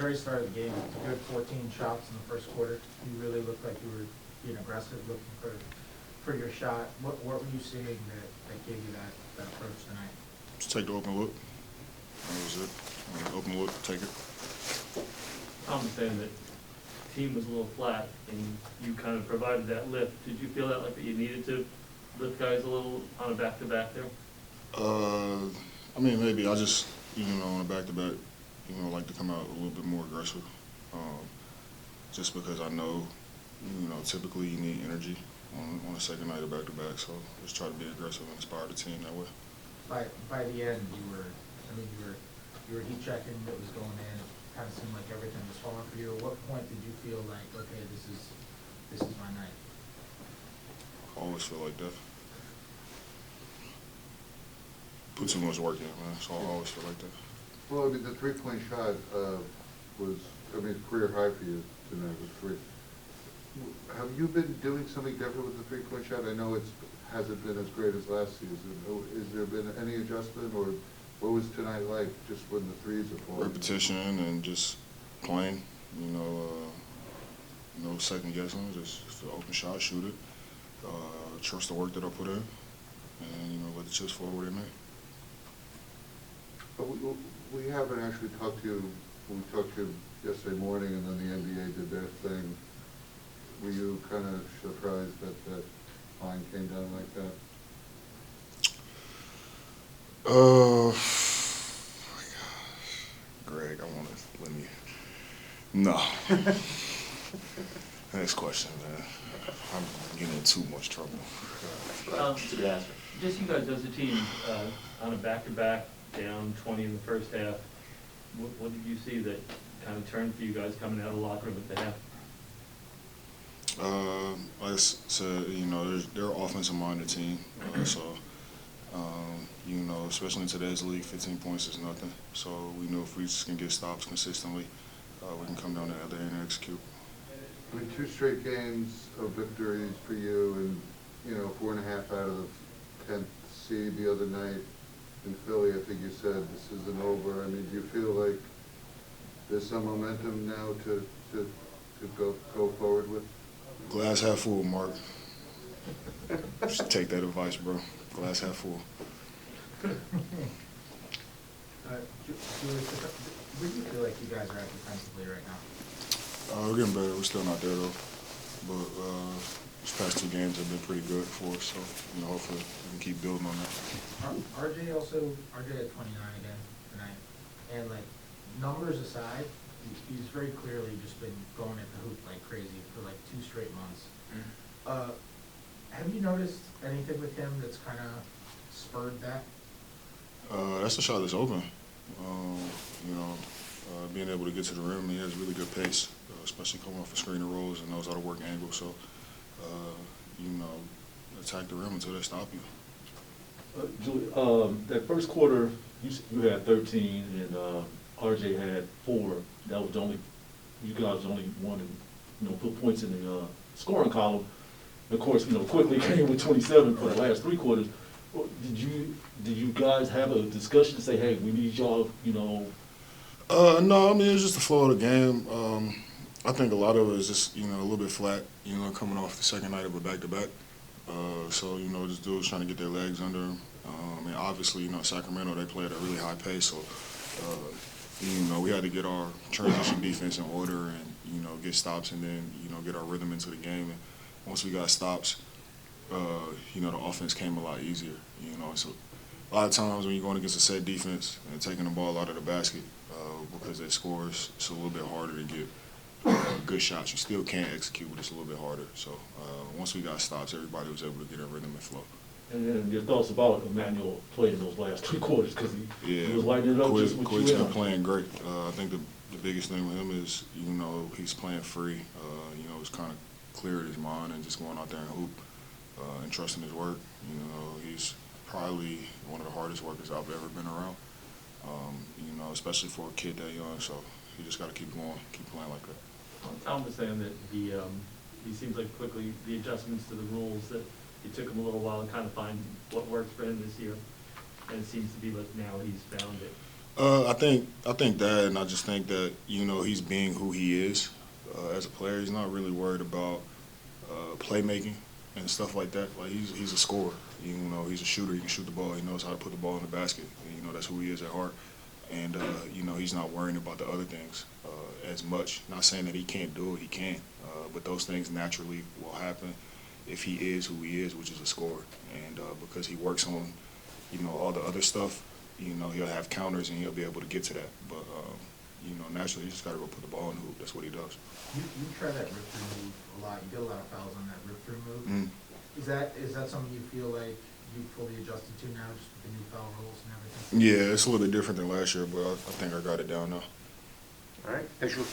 very start of the game, a good 14 shots in the first quarter. You really looked like you were being aggressive, looking for your shot. What were you seeing that gave you that approach tonight? Just take the open look. That was it. Open look, take it. I'm saying that the team was a little flat, and you kind of provided that lift. Did you feel that you needed to lift guys a little on a back-to-back there? I mean, maybe. I just, on a back-to-back, like to come out a little bit more aggressive. Just because I know, typically you need energy on a second night of back-to-back, so just try to be aggressive and inspire the team that way. By the end, you were heat checking what was going in. It kind of seemed like everything was falling for you. At what point did you feel like, okay, this is my night? I always feel like that. Put too much work in, man. So I always feel like that. Well, I mean, the three-point shot was, career high for you tonight was 3. Have you been doing something different with the three-point shot? I know it hasn't been as great as last season. Has there been any adjustment, or what was tonight like, just when the threes are falling? Repetition and just playing, no second guessing, just the open shot, shoot it, trust the work that I put in, and, let the chips fall where they may. But we haven't actually talked to you. We talked to you yesterday morning, and then the NBA did their thing. Were you kind of surprised that that line came down like that? Oh my gosh, Greg, let me. No. Next question, man. I'm getting in too much trouble. Just you guys as a team, on a back-to-back, down 20 in the first half, what did you see that kind of turned for you guys coming out of the locker room at the half? Like I said, they're an offensive-minded team, so, especially in today's league, 15 points is nothing. So we know if we just can get stops consistently, we can come down the other end and execute. I mean, 2 straight games of victories for you, and 4.5 out of the 10th seed the other night in Philly. I think you said this isn't over. I mean, do you feel like there's some momentum now to go forward with? Glass half full, Mark. Just take that advice, bro. Glass half full. Julius, where do you feel like you guys are at defensively right now? We're getting better. We're still not there, though. But these past 2 games have been pretty good for us, so hopefully we can keep building on that. RJ at 29 again tonight, and numbers aside, he's very clearly just been going at the hoop like crazy for 2 straight months. Have you noticed anything with him that's kind of spurred that? That's a shot that's open. Being able to get to the rim, he has really good pace, especially coming off of screen and rolls and knows how to work angles. So, attack the rim until they stop you. Julie, that first quarter, you had 13 and RJ had 4. That was you guys only wanted, put points in the scoring column. And of course, Quickley came with 27 for the last 3 quarters. Did you guys have a discussion to say, hey, we need y'all, No, I mean, it's just the flow of the game. I think a lot of it is just, a little bit flat, coming off the second night of a back-to-back. So, just dudes trying to get their legs under them. Obviously, Sacramento, they play at a really high pace. So, we had to get our transition defense in order and, get stops and then, get our rhythm into the game. And once we got stops, the offense came a lot easier. So a lot of times when you're going against a set defense and taking the ball out of the basket because they score, it's a little bit harder to get good shots. You still can't execute, but it's a little bit harder. So once we got stops, everybody was able to get a rhythm and flow. And then your thoughts about Emmanuel playing those last 3 quarters, because he was lighting it up just with Quick's you. been playing great. I think the biggest thing with him is, he's playing free. It's kind of cleared his mind and just going out there and hoop and trusting his work. He's probably one of the hardest workers I've ever been around, especially for a kid that young. So you just got to keep going, keep playing like that. Tom was saying that he seems like quickly the adjustments to the rules, that it took him a little while to kind of find what works for him this year, and it seems to be like now he's found it. I think that, and I just think that he's being who he is as a player. He's not really worried about playmaking and stuff like that. Like he's a scorer. He's a shooter. He can shoot the ball. He knows how to put the ball in the basket. And, that's who he is at heart. And he's not worrying about the other things as much. Not saying that he can't do it. He can. But those things naturally will happen if he is who he is, which is a scorer. And because he works on all the other stuff, he'll have counters and he'll be able to get to that. But, naturally, you just got to go put the ball in the hoop. That's what he does. You try that rip-through move a lot. You get a lot of fouls on that rip-through move. Mm. Is that something you feel like you fully adjusted to now, just with the new foul rules and everything? Yeah, it's a little bit different than last year, but I think I got it down now. All right, thanks, you.